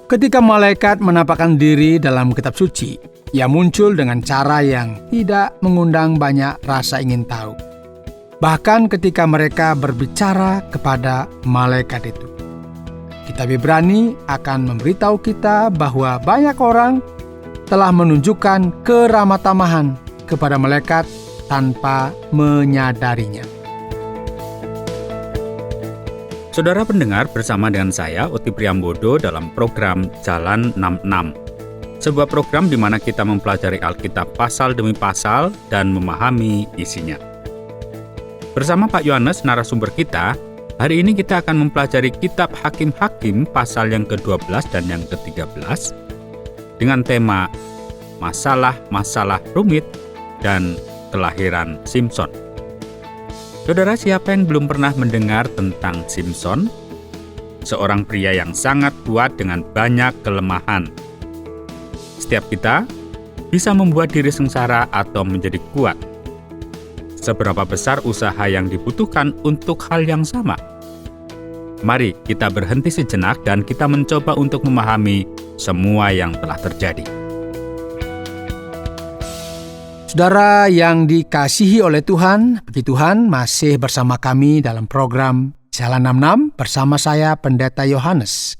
Ketika malaikat menampakkan diri dalam kitab suci, ia muncul dengan cara yang tidak mengundang banyak rasa ingin tahu. Bahkan ketika mereka berbicara kepada malaikat itu. Kitab Ibrani akan memberitahu kita bahwa banyak orang telah menunjukkan keramah tamahan kepada malaikat tanpa menyadarinya. Saudara pendengar, bersama dengan saya, Oti Priambodo, dalam program Jalan 66. Sebuah program di mana kita mempelajari Alkitab pasal demi pasal dan memahami isinya. Bersama Pak Yohanes, narasumber kita, hari ini kita akan mempelajari kitab Hakim-Hakim pasal yang ke-12 dan yang ke-13 dengan tema Masalah-masalah rumit dan kelahiran Simson. Saudara, siapa yang belum pernah mendengar tentang Simson? Seorang pria yang sangat kuat dengan banyak kelemahan. Setiap kita bisa membuat diri sengsara atau menjadi kuat. Seberapa besar usaha yang dibutuhkan untuk hal yang sama? Mari kita berhenti sejenak dan kita mencoba untuk memahami semua yang telah terjadi. Saudara yang dikasihi oleh Tuhan, puji Tuhan masih bersama kami dalam program Jalan 66 bersama saya Pendeta Yohanes.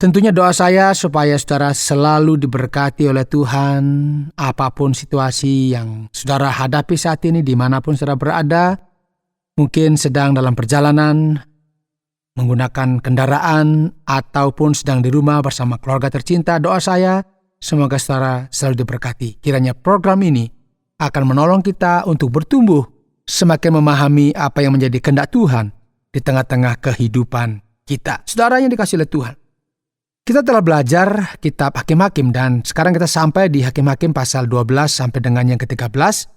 Tentunya doa saya supaya saudara selalu diberkati oleh Tuhan, apapun situasi yang saudara hadapi saat ini, dimanapun saudara berada, mungkin sedang dalam perjalanan, menggunakan kendaraan, ataupun sedang di rumah bersama keluarga tercinta. Doa saya, semoga saudara selalu diberkati. Kiranya program ini akan menolong kita untuk bertumbuh, semakin memahami apa yang menjadi kehendak Tuhan di tengah-tengah kehidupan kita. Saudara yang dikasihi oleh Tuhan, kita telah belajar kitab Hakim-Hakim dan sekarang kita sampai di Hakim-Hakim pasal 12 sampai dengan yang ke-13.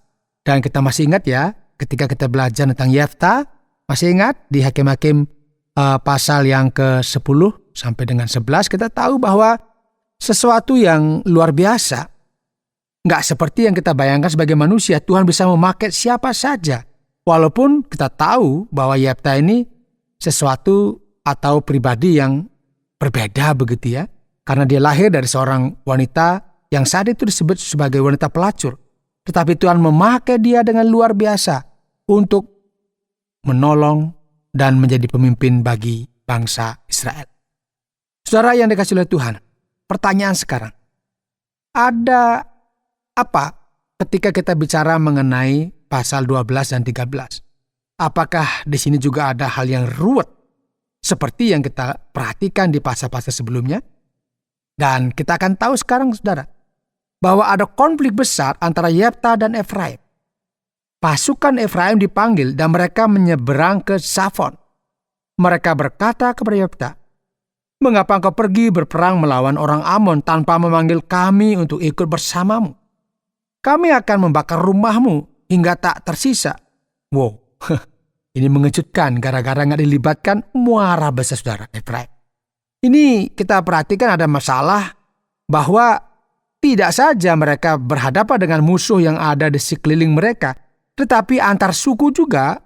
Dan kita masih ingat ya, ketika kita belajar tentang Yefta, masih ingat di Hakim-Hakim pasal yang ke-10 sampai dengan 11, kita tahu bahwa sesuatu yang luar biasa. Nggak seperti yang kita bayangkan sebagai manusia, Tuhan bisa memakai siapa saja. Walaupun kita tahu bahwa Yefta ini sesuatu atau pribadi yang berbeda begitu ya. Karena dia lahir dari seorang wanita yang saat itu disebut sebagai wanita pelacur. Tetapi Tuhan memakai dia dengan luar biasa untuk menolong dan menjadi pemimpin bagi bangsa Israel. Saudara yang dikasihi oleh Tuhan, pertanyaan sekarang, ada apa ketika kita bicara mengenai pasal 12 dan 13? Apakah di sini juga ada hal yang ruwet seperti yang kita perhatikan di pasal-pasal sebelumnya? Dan kita akan tahu sekarang, saudara, bahwa ada konflik besar antara Yefta dan Efraim. Pasukan Efraim dipanggil dan mereka menyeberang ke Safon. Mereka berkata kepada Yefta, "Mengapa engkau pergi berperang melawan orang Amon tanpa memanggil kami untuk ikut bersamamu? Kami akan membakar rumahmu hingga tak tersisa." Wow, ini mengejutkan gara-gara nggak dilibatkan muara besar saudara Efraim. Ini kita perhatikan ada masalah bahwa tidak saja mereka berhadapan dengan musuh yang ada di sekeliling mereka, tetapi antar suku juga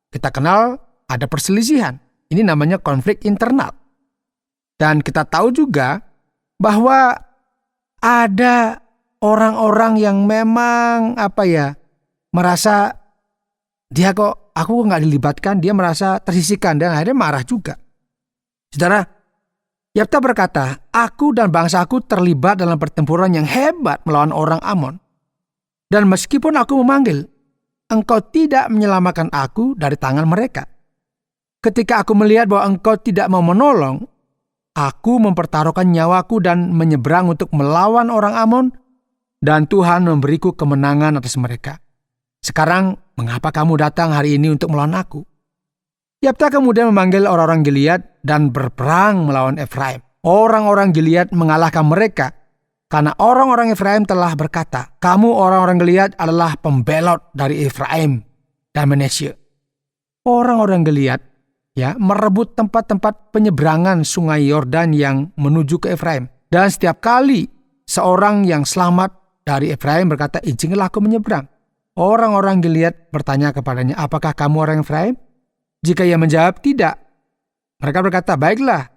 kita kenal ada perselisihan. Ini namanya konflik internal. Dan kita tahu juga bahwa ada orang-orang yang memang merasa dia kok aku nggak dilibatkan, dia merasa tersisihkan dan akhirnya marah juga. Saudara, Yefta berkata, "Aku dan bangsaku terlibat dalam pertempuran yang hebat melawan orang Amon. Dan meskipun aku memanggil, engkau tidak menyelamatkan aku dari tangan mereka. Ketika aku melihat bahwa engkau tidak mau menolong, aku mempertaruhkan nyawaku dan menyeberang untuk melawan orang Amon, dan Tuhan memberiku kemenangan atas mereka. Sekarang, mengapa kamu datang hari ini untuk melawan aku?" Yefta kemudian memanggil orang-orang Gilead dan berperang melawan Efraim. Orang-orang Gilead mengalahkan mereka karena orang-orang Efraim telah berkata, "Kamu orang-orang Gilead adalah pembelot dari Efraim dan Manasye." Orang-orang Gilead merebut tempat-tempat penyeberangan sungai Yordan yang menuju ke Efraim. Dan setiap kali seorang yang selamat dari Efraim berkata, "Izinkanlah aku menyeberang." Orang-orang Gilead bertanya kepadanya, "Apakah kamu orang Efraim?" Jika ia menjawab tidak, mereka berkata, "Baiklah,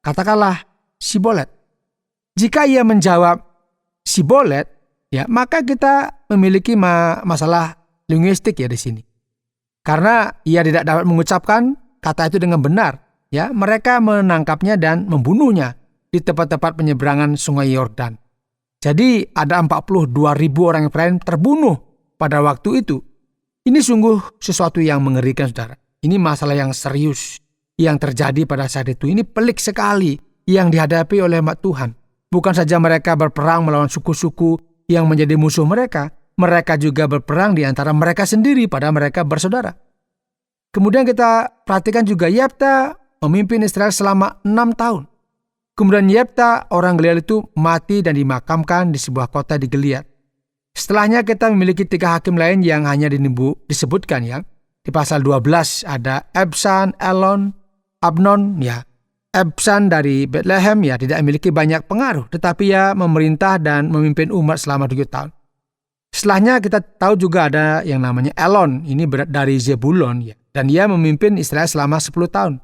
katakanlah Sibolet. Jika ia menjawab Sibolet, ya, maka kita memiliki masalah linguistik ya di sini. Karena ia tidak dapat mengucapkan kata itu dengan benar, ya, mereka menangkapnya dan membunuhnya di tempat-tempat penyeberangan Sungai Yordan. Jadi ada 42.000 orang Ibrani terbunuh pada waktu itu. Ini sungguh sesuatu yang mengerikan, saudara. Ini masalah yang serius yang terjadi pada saat itu. Ini pelik sekali yang dihadapi oleh umat Tuhan. Bukan saja mereka berperang melawan suku-suku yang menjadi musuh mereka, mereka juga berperang di antara mereka sendiri pada mereka bersaudara. Kemudian kita perhatikan juga Yefta memimpin Israel selama 6 tahun. Kemudian Yefta orang Gilead itu mati dan dimakamkan di sebuah kota di Gilead. Setelahnya kita memiliki 3 hakim lain yang hanya disebutkan ya. Di pasal 12 ada Ebsan, Elon, Abnon ya. Ebsan dari Bethlehem ya tidak memiliki banyak pengaruh, tetapi ya memerintah dan memimpin umat selama 7 tahun. Setelahnya kita tahu juga ada yang namanya Elon, ini dari Zebulon ya, dan dia memimpin Israel selama 10 tahun.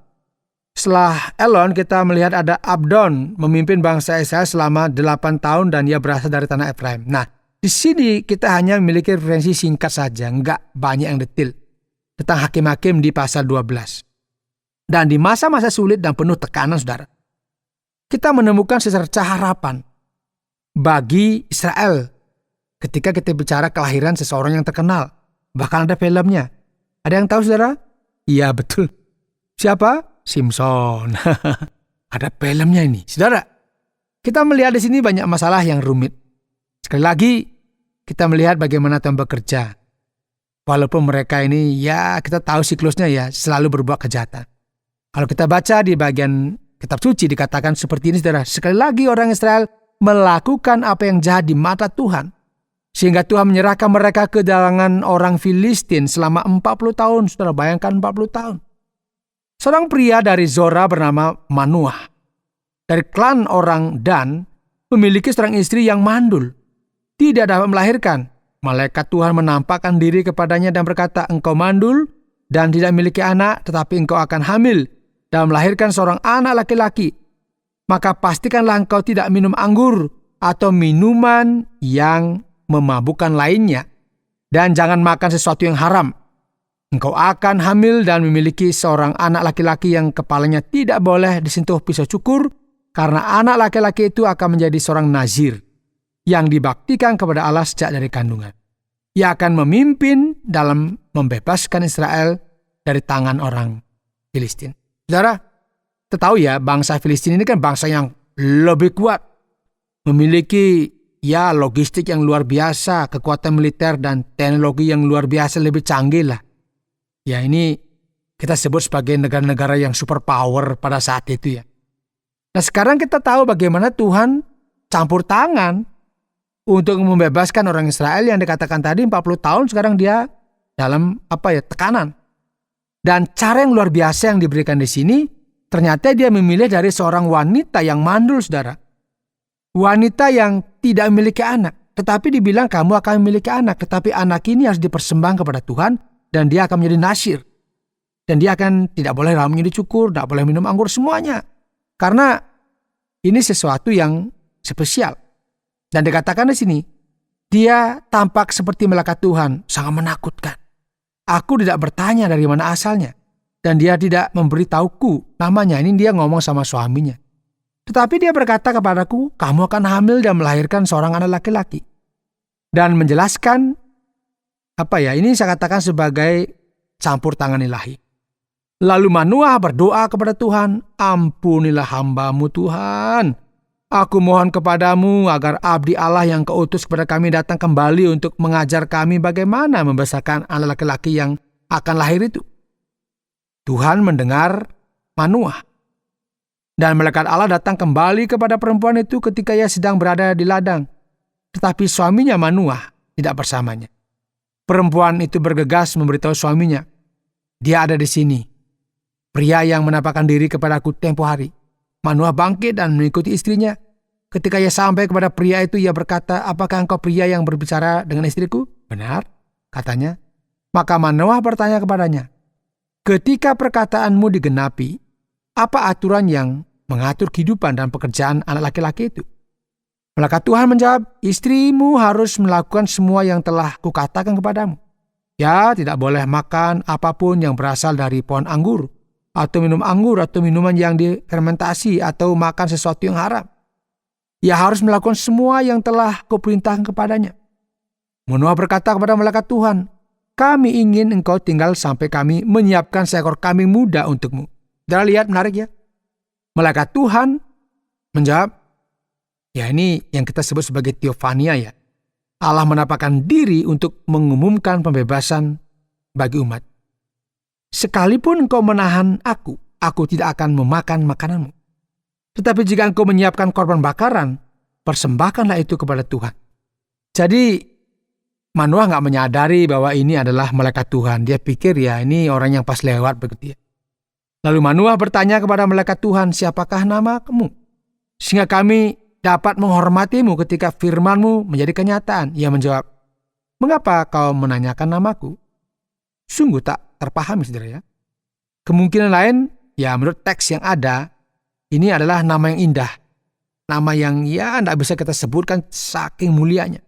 Setelah Elon kita melihat ada Abdon memimpin bangsa Israel selama 8 tahun dan dia berasal dari tanah Efraim. Nah, di sini kita hanya memiliki referensi singkat saja, enggak banyak yang detail tentang hakim-hakim di pasal 12. Dan di masa-masa sulit dan penuh tekanan, saudara, kita menemukan secercah harapan bagi Israel. Ketika kita bicara kelahiran seseorang yang terkenal, bahkan ada filmnya. Ada yang tahu, saudara? Iya, betul. Siapa? Simpson. Ada filmnya ini. Saudara, kita melihat di sini banyak masalah yang rumit. Sekali lagi, kita melihat bagaimana Tuhan bekerja. Walaupun mereka ini, ya kita tahu siklusnya ya, selalu berbuat kejahatan. Kalau kita baca di bagian kitab suci dikatakan seperti ini, saudara. Sekali lagi orang Israel melakukan apa yang jahat di mata Tuhan. Sehingga Tuhan menyerahkan mereka ke tangan orang Filistin selama 40 tahun. Saudara bayangkan 40 tahun. Seorang pria dari Zora bernama Manoah, dari klan orang Dan, memiliki seorang istri yang mandul. Tidak dapat melahirkan. Malaikat Tuhan menampakkan diri kepadanya dan berkata, engkau mandul dan tidak memiliki anak, tetapi engkau akan hamil dan melahirkan seorang anak laki-laki. Maka pastikanlah engkau tidak minum anggur atau minuman yang memabukkan lainnya, dan jangan makan sesuatu yang haram. Engkau akan hamil dan memiliki seorang anak laki-laki yang kepalanya tidak boleh disentuh pisau cukur, karena anak laki-laki itu akan menjadi seorang nazir yang dibaktikan kepada Allah sejak dari kandungan. Ia akan memimpin dalam membebaskan Israel dari tangan orang Filistin. Saudara, kita tahu ya, bangsa Filistin ini kan bangsa yang lebih kuat, memiliki ya logistik yang luar biasa, kekuatan militer dan teknologi yang luar biasa, lebih canggih lah. Ya ini kita sebut sebagai negara-negara yang superpower pada saat itu ya. Nah sekarang kita tahu bagaimana Tuhan campur tangan untuk membebaskan orang Israel yang dikatakan tadi 40 tahun, sekarang dia dalam tekanan. Dan cara yang luar biasa yang diberikan di sini, ternyata dia memilih dari seorang wanita yang mandul, saudara. Wanita yang tidak memiliki anak, tetapi dibilang kamu akan memiliki anak, tetapi anak ini harus dipersembahkan kepada Tuhan dan dia akan menjadi nasyir. Dan dia akan tidak boleh rambutnya dicukur, tidak boleh minum anggur, semuanya. Karena ini sesuatu yang spesial. Dan dikatakan di sini, dia tampak seperti malaikat Tuhan, sangat menakutkan. Aku tidak bertanya dari mana asalnya, dan dia tidak memberitahuku namanya. Ini dia ngomong sama suaminya. Tetapi dia berkata kepadaku, kamu akan hamil dan melahirkan seorang anak laki-laki. Dan menjelaskan, ini saya katakan sebagai campur tangan ilahi. Lalu Manoah berdoa kepada Tuhan, ampunilah hamba-Mu Tuhan. Aku mohon kepadamu agar abdi Allah yang kau utus kepada kami datang kembali untuk mengajar kami bagaimana membesarkan anak laki-laki yang akan lahir itu. Tuhan mendengar Manoah. Dan malaikat Allah datang kembali kepada perempuan itu ketika ia sedang berada di ladang. Tetapi suaminya Manoah tidak bersamanya. Perempuan itu bergegas memberitahu suaminya, dia ada di sini. Pria yang menampakkan diri kepadaku tempo hari. Manoah bangkit dan mengikuti istrinya. Ketika ia sampai kepada pria itu, ia berkata, apakah engkau pria yang berbicara dengan istriku? Benar, katanya. Maka Manoah bertanya kepadanya, ketika perkataanmu digenapi, apa aturan yang mengatur kehidupan dan pekerjaan anak laki-laki itu. Malaikat Tuhan menjawab, istrimu harus melakukan semua yang telah kukatakan kepadamu. Ya, tidak boleh makan apapun yang berasal dari pohon anggur, atau minum anggur, atau minuman yang difermentasi, atau makan sesuatu yang haram. Ia harus melakukan semua yang telah kuperintahkan kepadanya. Manoah berkata kepada malaikat Tuhan, kami ingin engkau tinggal sampai kami menyiapkan seekor kambing muda untukmu. Saudara lihat, menarik ya. Malaikat Tuhan menjawab, ya ini yang kita sebut sebagai teofania ya. Allah menampakkan diri untuk mengumumkan pembebasan bagi umat. Sekalipun engkau menahan aku tidak akan memakan makananmu. Tetapi jika engkau menyiapkan korban bakaran, persembahkanlah itu kepada Tuhan. Jadi Manoah gak menyadari bahwa ini adalah malaikat Tuhan. Dia pikir ya ini orang yang pas lewat begitu ya. Lalu Manoah bertanya kepada malaikat Tuhan, siapakah namamu? Sehingga kami dapat menghormatimu ketika firman-Mu menjadi kenyataan. Ia menjawab, mengapa kau menanyakan namaku? Sungguh tak terpahami, saudara ya. Kemungkinan lain, ya menurut teks yang ada, ini adalah nama yang indah. Nama yang ya tidak bisa kita sebutkan saking mulianya.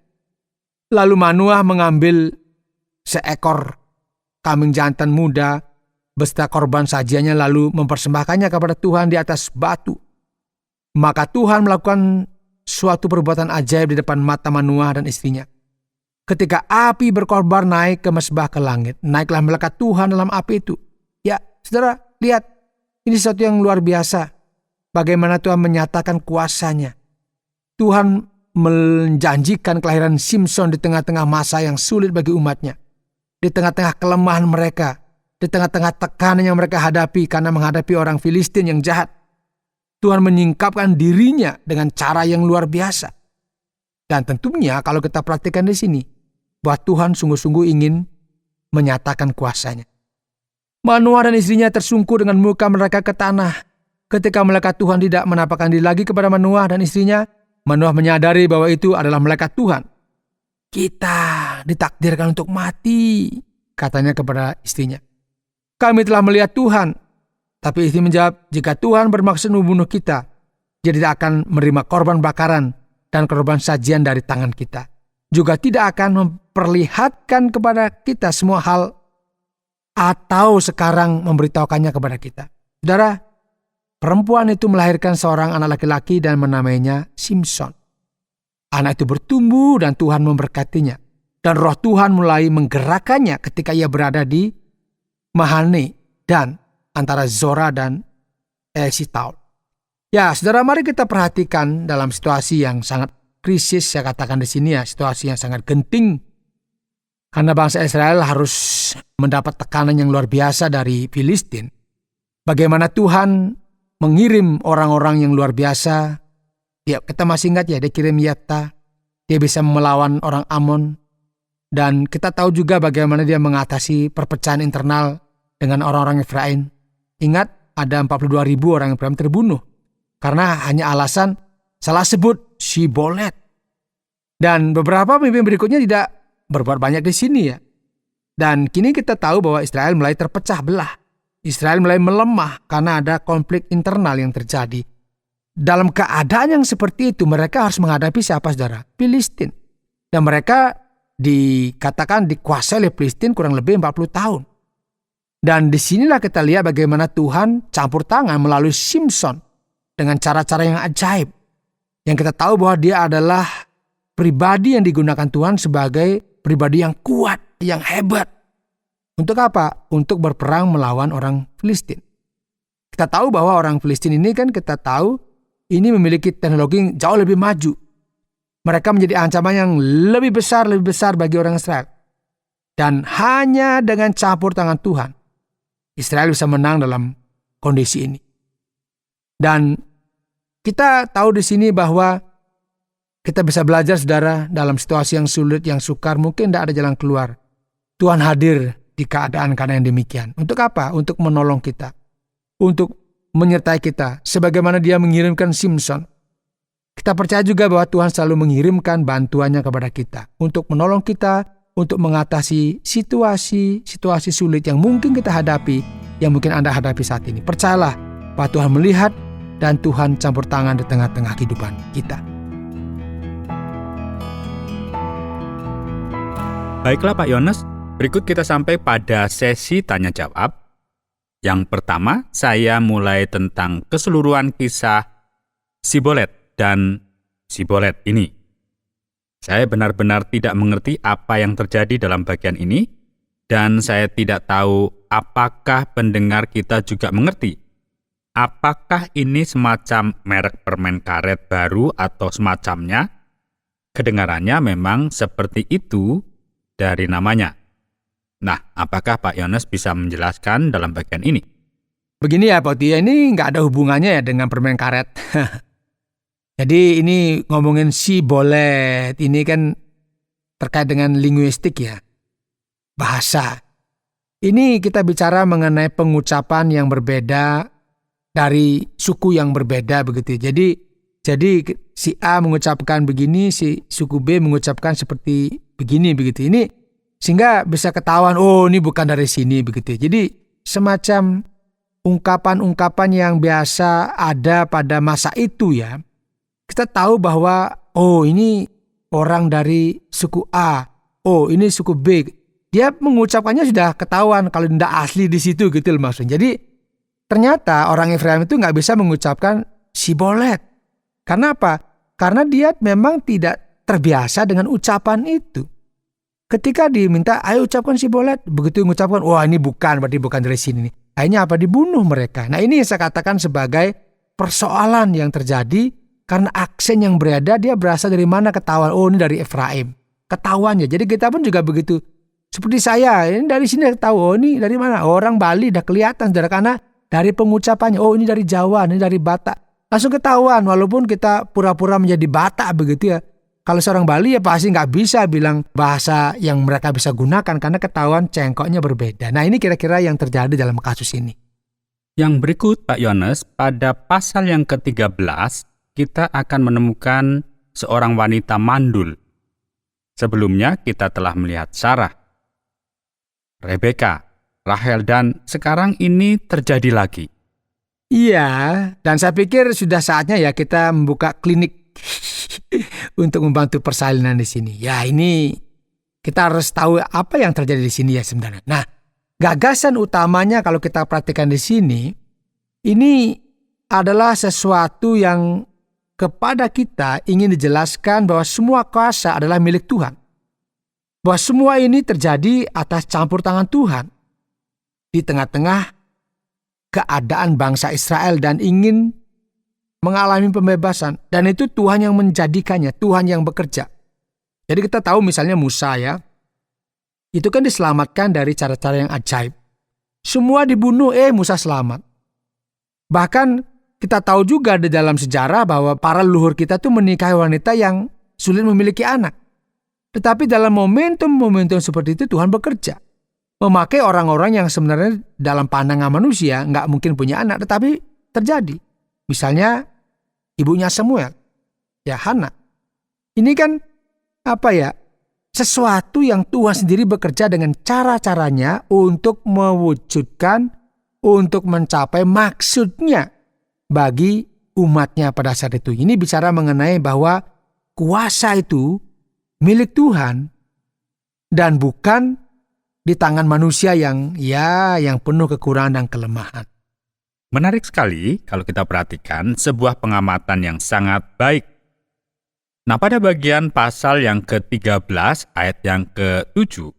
Lalu Manoah mengambil seekor kambing jantan muda beserta korban sajiannya lalu mempersembahkannya kepada Tuhan di atas batu. Maka Tuhan melakukan suatu perbuatan ajaib di depan mata Manoah dan istrinya. Ketika api berkobar naik ke mesbah ke langit, naiklah malaikat Tuhan dalam api itu. Ya, saudara, lihat. Ini sesuatu yang luar biasa. Bagaimana Tuhan menyatakan kuasanya. Tuhan menjanjikan kelahiran Simson di tengah-tengah masa yang sulit bagi umatnya. Di tengah-tengah kelemahan mereka. Di tengah-tengah tekanan yang mereka hadapi karena menghadapi orang Filistin yang jahat. Tuhan menyingkapkan dirinya dengan cara yang luar biasa. Dan tentunya kalau kita perhatikan di sini, bahwa Tuhan sungguh-sungguh ingin menyatakan kuasanya. Manoah dan istrinya tersungkur dengan muka mereka ke tanah. Ketika malaikat Tuhan tidak menampakkan diri lagi kepada Manoah dan istrinya, Manoah menyadari bahwa itu adalah malaikat Tuhan. Kita ditakdirkan untuk mati, katanya kepada istrinya. Kami telah melihat Tuhan. Tapi istri menjawab, jika Tuhan bermaksud membunuh kita, Dia tidak akan menerima korban bakaran dan korban sajian dari tangan kita. Juga tidak akan memperlihatkan kepada kita semua hal atau sekarang memberitahukannya kepada kita. Saudara, perempuan itu melahirkan seorang anak laki-laki dan menamainya Simson. Anak itu bertumbuh dan Tuhan memberkatinya. Dan roh Tuhan mulai menggerakkannya ketika ia berada di Mahane dan antara Zora dan Esitaol. Ya, saudara, mari kita perhatikan dalam situasi yang sangat krisis, saya katakan di sini ya, situasi yang sangat genting. Karena bangsa Israel harus mendapat tekanan yang luar biasa dari Filistin. Bagaimana Tuhan mengirim orang-orang yang luar biasa. Ya, kita masih ingat ya, dia kirim Yefta. Dia bisa melawan orang Amon. Dan kita tahu juga bagaimana dia mengatasi perpecahan internal dengan orang-orang Efraim. Ingat, ada 42.000 orang Efraim terbunuh. Karena hanya alasan salah sebut Sibolet. Dan beberapa pemimpin berikutnya tidak berbuat banyak di sini ya. Dan kini kita tahu bahwa Israel mulai terpecah belah. Israel mulai melemah karena ada konflik internal yang terjadi. Dalam keadaan yang seperti itu mereka harus menghadapi siapa, saudara? Filistin. Dan mereka dikatakan dikuasai oleh Filistin kurang lebih 40 tahun. Dan disinilah kita lihat bagaimana Tuhan campur tangan melalui Simson dengan cara-cara yang ajaib. Yang kita tahu bahwa dia adalah pribadi yang digunakan Tuhan sebagai pribadi yang kuat, yang hebat. Untuk apa? Untuk berperang melawan orang Filistin. Kita tahu bahwa orang Filistin ini kan kita tahu ini memiliki teknologi yang jauh lebih maju. Mereka menjadi ancaman yang lebih besar bagi orang Israel. Dan hanya dengan campur tangan Tuhan, Israel bisa menang dalam kondisi ini. Dan kita tahu di sini bahwa kita bisa belajar, saudara, dalam situasi yang sulit, yang sukar, mungkin tidak ada jalan keluar. Tuhan hadir di keadaan-keadaan yang demikian. Untuk apa? Untuk menolong kita. Untuk menyertai kita. Sebagaimana dia mengirimkan Simson. Kita percaya juga bahwa Tuhan selalu mengirimkan bantuannya kepada kita. Untuk menolong kita, untuk mengatasi situasi sulit yang mungkin kita hadapi, yang mungkin Anda hadapi saat ini. Percayalah bahwa Tuhan melihat dan Tuhan campur tangan di tengah-tengah kehidupan kita. Baiklah Pak Yones, berikut kita sampai pada sesi tanya jawab. Yang pertama, saya mulai tentang keseluruhan kisah Sibolet dan Sibolet ini. Saya benar-benar tidak mengerti apa yang terjadi dalam bagian ini, dan saya tidak tahu apakah pendengar kita juga mengerti. Apakah ini semacam merek permen karet baru atau semacamnya? Kedengarannya memang seperti itu dari namanya. Nah, apakah Pak Yones bisa menjelaskan dalam bagian ini? Begini ya Pak Tia, ini nggak ada hubungannya ya dengan permen karet. Jadi ini ngomongin Sibolet, ini kan terkait dengan linguistik ya, bahasa. Ini kita bicara mengenai pengucapan yang berbeda dari suku yang berbeda begitu. Jadi si A mengucapkan begini, si suku B mengucapkan seperti begini begitu. Ini sehingga bisa ketahuan, oh ini bukan dari sini begitu. Jadi semacam ungkapan-ungkapan yang biasa ada pada masa itu ya. Kita tahu bahwa oh ini orang dari suku A, oh ini suku B. Dia mengucapkannya sudah ketahuan kalau tidak asli di situ gitu loh maksudnya. Jadi ternyata orang Efraim itu nggak bisa mengucapkan Sibolet. Karena apa? Karena dia memang tidak terbiasa dengan ucapan itu. Ketika diminta, ayo ucapkan Sibolet, begitu mengucapkan, wah ini berarti bukan dari sini. Akhirnya apa? Dibunuh mereka. Nah ini yang saya katakan sebagai persoalan yang terjadi karena aksen yang berbeda, dia berasal dari mana ketahuan? Oh ini dari Efraim. Ketahuannya. Jadi kita pun juga begitu. Seperti saya, ini dari sini tahu, oh ini dari mana? Orang Bali udah kelihatan, saudara, karena dari pengucapannya, oh ini dari Jawa, ini dari Batak. Langsung ketahuan, walaupun kita pura-pura menjadi Batak begitu ya. Kalau seorang Bali ya pasti nggak bisa bilang bahasa yang mereka bisa gunakan karena ketahuan cengkoknya berbeda. Nah ini kira-kira yang terjadi dalam kasus ini. Yang berikut Pak Yones, pada pasal yang ke-13 kita akan menemukan seorang wanita mandul. Sebelumnya kita telah melihat Sarah, Rebeka, Rahel, dan sekarang ini terjadi lagi. Iya, dan saya pikir sudah saatnya ya kita membuka klinik untuk membantu persalinan di sini. Ya ini kita harus tahu apa yang terjadi di sini ya sebenarnya. Nah, gagasan utamanya kalau kita perhatikan di sini, ini adalah sesuatu yang kepada kita ingin dijelaskan bahwa semua kuasa adalah milik Tuhan. Bahwa semua ini terjadi atas campur tangan Tuhan di tengah-tengah keadaan bangsa Israel dan ingin mengalami pembebasan. Dan itu Tuhan yang menjadikannya, Tuhan yang bekerja. Jadi kita tahu misalnya Musa ya, itu kan diselamatkan dari cara-cara yang ajaib. Semua dibunuh, Musa selamat. Bahkan kita tahu juga di dalam sejarah bahwa para leluhur kita tuh menikahi wanita yang sulit memiliki anak. Tetapi dalam momentum-momentum seperti itu Tuhan bekerja. Memakai orang-orang yang sebenarnya dalam pandangan manusia nggak mungkin punya anak, tetapi terjadi. Misalnya ibunya Samuel, ya Hana. Ini kan sesuatu yang Tuhan sendiri bekerja dengan cara-caranya untuk mewujudkan, untuk mencapai maksudnya bagi umatnya pada saat itu. Ini bicara mengenai bahwa kuasa itu milik Tuhan dan bukan di tangan manusia yang penuh kekurangan dan kelemahan. Menarik sekali kalau kita perhatikan sebuah pengamatan yang sangat baik. Nah, pada bagian pasal yang ke-13 ayat yang ke-7,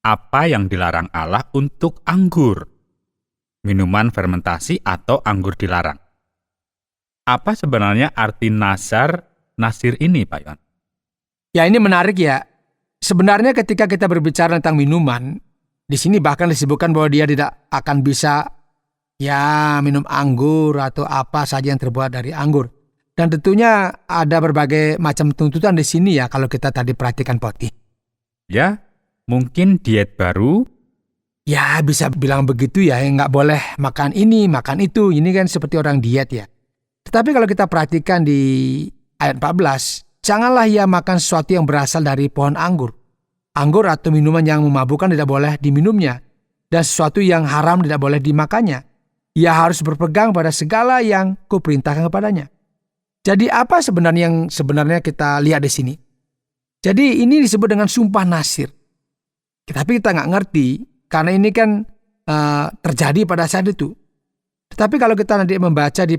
apa yang dilarang Allah untuk anggur? Minuman fermentasi atau anggur dilarang. Apa sebenarnya arti nasir ini, Pak Yon? Ya, ini menarik ya. Sebenarnya ketika kita berbicara tentang minuman, di sini bahkan disebutkan bahwa dia tidak akan bisa minum anggur atau apa saja yang terbuat dari anggur. Dan tentunya ada berbagai macam tuntutan di sini ya kalau kita tadi perhatikan Poti. Ya, mungkin diet baru. Ya bisa bilang begitu ya, nggak boleh makan ini, makan itu. Ini kan seperti orang diet ya. Tetapi kalau kita perhatikan di ayat 14, janganlah ia makan sesuatu yang berasal dari pohon anggur. Anggur atau minuman yang memabukkan tidak boleh diminumnya. Dan sesuatu yang haram tidak boleh dimakannya. ia harus berpegang pada segala yang kuperintahkan kepadanya. Jadi apa sebenarnya yang kita lihat di sini? Jadi ini disebut dengan sumpah nazir. Tapi kita nggak ngerti karena ini kan terjadi pada saat itu. Tetapi kalau kita nanti membaca di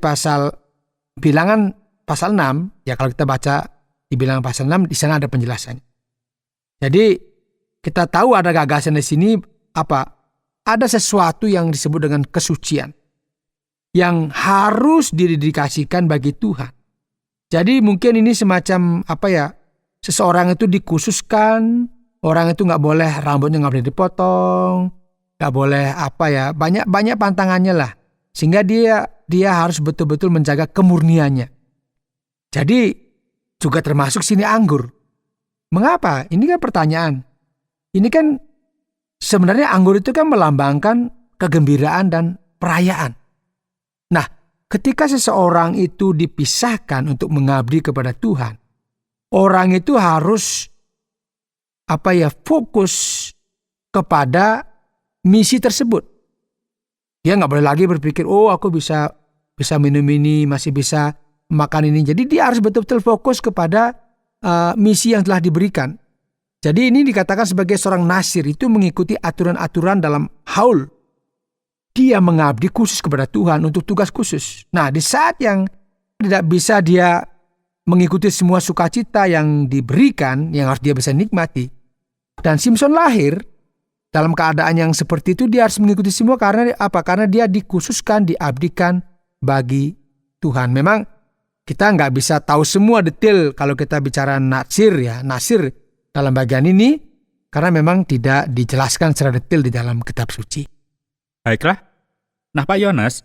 Bilangan pasal 6, ya kalau kita baca di Bilangan pasal 6 di sana ada penjelasannya. Jadi kita tahu ada gagasan di sini apa? Ada sesuatu yang disebut dengan kesucian yang harus didedikasikan bagi Tuhan. Jadi mungkin ini semacam seseorang itu dikhususkan, orang itu nggak boleh rambutnya nggak boleh dipotong, nggak boleh banyak pantangannya lah, sehingga dia harus betul-betul menjaga kemurniannya. Jadi juga termasuk sini anggur. Mengapa? Ini kan pertanyaan. Ini kan sebenarnya anggur itu kan melambangkan kegembiraan dan perayaan. Nah, ketika seseorang itu dipisahkan untuk mengabdi kepada Tuhan, orang itu harus fokus kepada misi tersebut. Dia nggak boleh lagi berpikir, aku bisa minum ini, masih bisa makan ini. Jadi dia harus betul-betul fokus kepada misi yang telah diberikan. Jadi ini dikatakan sebagai seorang nazir itu mengikuti aturan-aturan dalam haul. Dia mengabdi khusus kepada Tuhan untuk tugas khusus. Nah, di saat yang tidak bisa dia mengikuti semua sukacita yang diberikan, yang harus dia bisa nikmati. Dan Simson lahir dalam keadaan yang seperti itu, dia harus mengikuti semua karena apa? Karena dia dikhususkan, diabdikan bagi Tuhan. Memang kita nggak bisa tahu semua detail kalau kita bicara nazir dalam bagian ini, karena memang tidak dijelaskan secara detail di dalam kitab suci. Baiklah. Nah Pak Yohanes,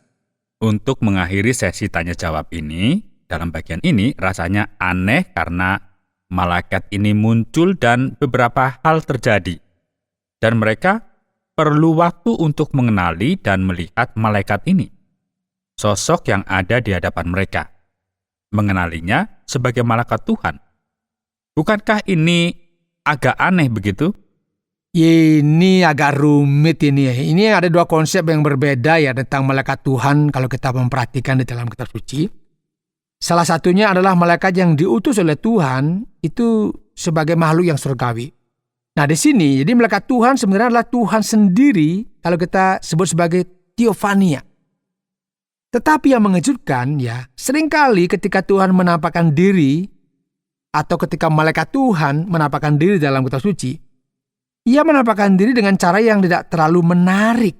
untuk mengakhiri sesi tanya jawab ini, dalam bagian ini rasanya aneh karena malaikat ini muncul dan beberapa hal terjadi. Dan mereka perlu waktu untuk mengenali dan melihat malaikat ini. Sosok yang ada di hadapan mereka. Mengenalinya sebagai malaikat Tuhan. Bukankah ini agak aneh begitu? Ini agak rumit ini. Ini ada dua konsep yang berbeda ya tentang malaikat Tuhan kalau kita memperhatikan di dalam kitab suci. Salah satunya adalah malaikat yang diutus oleh Tuhan itu sebagai makhluk yang surgawi. Nah di sini, jadi malaikat Tuhan sebenarnya adalah Tuhan sendiri kalau kita sebut sebagai Theophania. Tetapi yang mengejutkan ya, seringkali ketika Tuhan menampakkan diri atau ketika malaikat Tuhan menampakkan diri dalam kitab suci, ia menampakkan diri dengan cara yang tidak terlalu menarik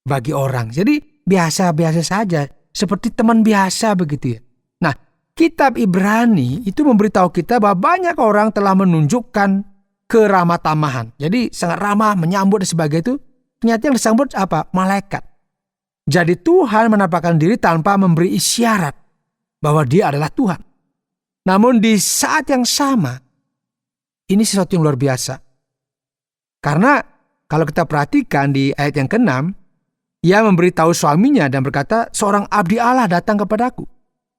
bagi orang. Jadi biasa-biasa saja, seperti teman biasa begitu ya. Nah, kitab Ibrani itu memberitahu kita bahwa banyak orang telah menunjukkan keramah tamahan. Jadi sangat ramah, menyambut dan sebagainya itu. Ternyata yang disambut apa? Malaikat. Jadi Tuhan menampakkan diri tanpa memberi isyarat bahwa dia adalah Tuhan. Namun di saat yang sama, ini sesuatu yang luar biasa. Karena kalau kita perhatikan di ayat yang ke-6, ia memberitahu suaminya dan berkata, seorang abdi Allah datang kepadaku.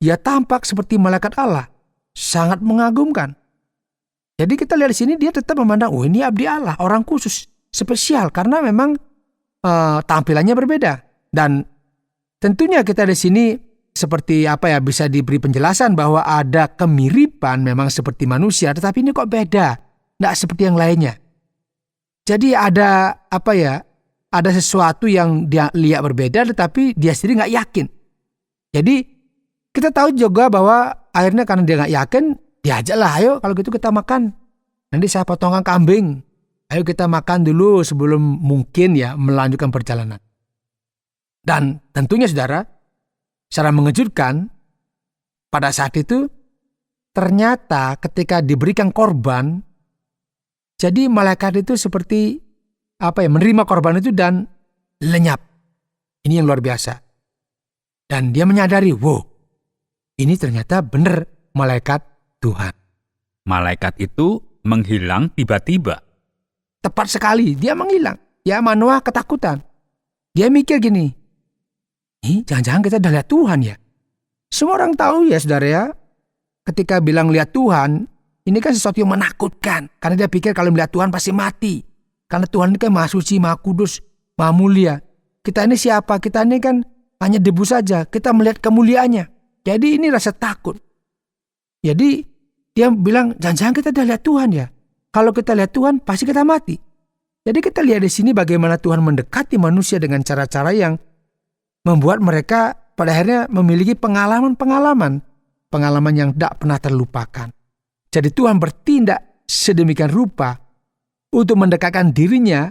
Ia tampak seperti malaikat Allah, sangat mengagumkan. Jadi kita lihat di sini dia tetap memandang, ini abdi Allah, orang khusus, spesial karena memang tampilannya berbeda. Dan tentunya kita di sini seperti bisa diberi penjelasan bahwa ada kemiripan memang seperti manusia, tetapi ini kok beda, tidak seperti yang lainnya. Jadi ada ada sesuatu yang dia lihat berbeda, tetapi dia sendiri nggak yakin. Jadi kita tahu juga bahwa akhirnya karena dia nggak yakin, diajaklah, ayo kalau gitu kita makan. Nanti saya potongkan kambing. Ayo kita makan dulu sebelum mungkin ya melanjutkan perjalanan. Dan tentunya saudara, secara mengejutkan, pada saat itu ternyata ketika diberikan korban, jadi malaikat itu seperti menerima korban itu dan lenyap. Ini yang luar biasa. Dan dia menyadari, ini ternyata benar malaikat Tuhan. Malaikat itu menghilang tiba-tiba. Tepat sekali, dia menghilang. Ya Manoah ketakutan. Dia mikir gini, jangan-jangan kita udah lihat Tuhan ya. Semua orang tahu ya saudara ya, ketika bilang lihat Tuhan, ini kan sesuatu yang menakutkan. Karena dia pikir kalau melihat Tuhan pasti mati. Karena Tuhan ini kan maha suci, maha kudus, maha mulia. Kita ini siapa? Kita ini kan hanya debu saja. Kita melihat kemuliaannya. Jadi ini rasa takut. Jadi dia bilang, jangan-jangan kita udah lihat Tuhan ya. Kalau kita lihat Tuhan, pasti kita mati. Jadi kita lihat di sini bagaimana Tuhan mendekati manusia dengan cara-cara yang membuat mereka pada akhirnya memiliki pengalaman yang tidak pernah terlupakan. Jadi Tuhan bertindak sedemikian rupa untuk mendekatkan dirinya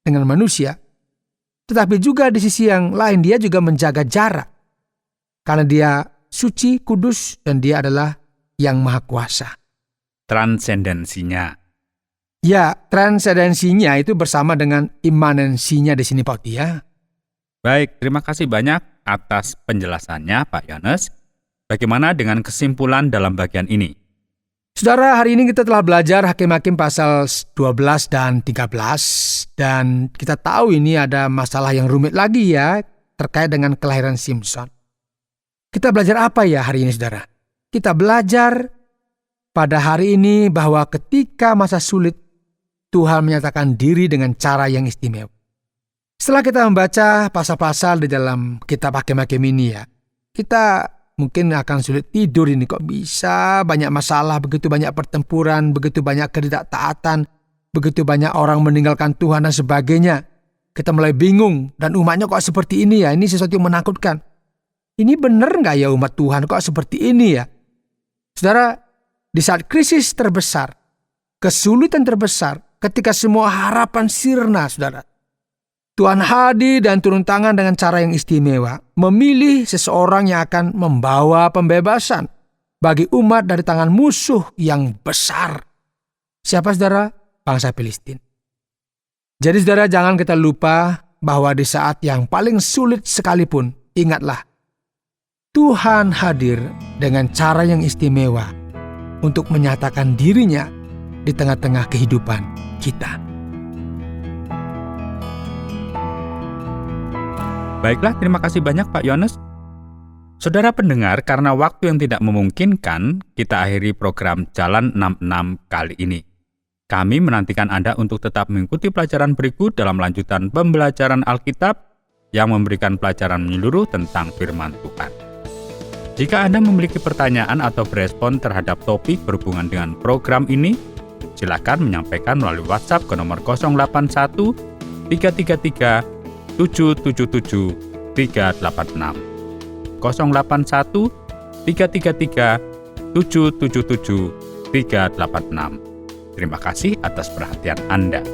dengan manusia. Tetapi juga di sisi yang lain dia juga menjaga jarak. Karena dia suci, kudus, dan dia adalah yang maha kuasa. Transendensinya. Ya, transendensinya itu bersama dengan imanensinya di sini Pak Oti ya. Baik, terima kasih banyak atas penjelasannya Pak Yohanes. Bagaimana dengan kesimpulan dalam bagian ini? Saudara, hari ini kita telah belajar Hakim-Hakim pasal 12 dan 13. Dan kita tahu ini ada masalah yang rumit lagi ya, terkait dengan kelahiran Simson. Kita belajar apa ya hari ini saudara? Kita belajar pada hari ini bahwa ketika masa sulit, Tuhan menyatakan diri dengan cara yang istimewa. Setelah kita membaca pasal-pasal di dalam kitab Hakim-Hakim ini ya, kita mungkin akan sulit tidur ini. Kok bisa banyak masalah, begitu banyak pertempuran, begitu banyak ketidaktaatan, begitu banyak orang meninggalkan Tuhan dan sebagainya. Kita mulai bingung, dan umatnya kok seperti ini ya, ini sesuatu yang menakutkan. Ini benar nggak ya umat Tuhan kok seperti ini ya? Saudara, di saat krisis terbesar, kesulitan terbesar, ketika semua harapan sirna saudara, Tuhan hadir dan turun tangan dengan cara yang istimewa, memilih seseorang yang akan membawa pembebasan bagi umat dari tangan musuh yang besar. Siapa saudara? Bangsa Filistin. Jadi saudara, jangan kita lupa bahwa di saat yang paling sulit sekalipun, ingatlah, Tuhan hadir dengan cara yang istimewa untuk menyatakan dirinya di tengah-tengah kehidupan kita. Baiklah, terima kasih banyak Pak Yohanes. Saudara pendengar, karena waktu yang tidak memungkinkan, kita akhiri program Jalan 66 kali ini. Kami menantikan Anda untuk tetap mengikuti pelajaran berikut dalam lanjutan pembelajaran Alkitab yang memberikan pelajaran menyeluruh tentang firman Tuhan. Jika Anda memiliki pertanyaan atau berespon terhadap topik berhubungan dengan program ini, silakan menyampaikan melalui WhatsApp ke nomor 081 333 777 386 081 333 777 386. Terima kasih atas perhatian Anda.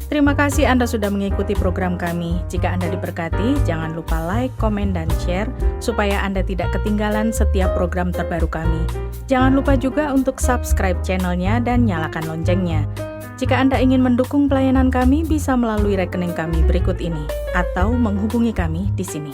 Terima kasih Anda sudah mengikuti program kami. Jika Anda diberkati, jangan lupa like, komen, dan share supaya Anda tidak ketinggalan setiap program terbaru kami. Jangan lupa juga untuk subscribe channelnya dan nyalakan loncengnya. Jika Anda ingin mendukung pelayanan kami, bisa melalui rekening kami berikut ini atau menghubungi kami di sini.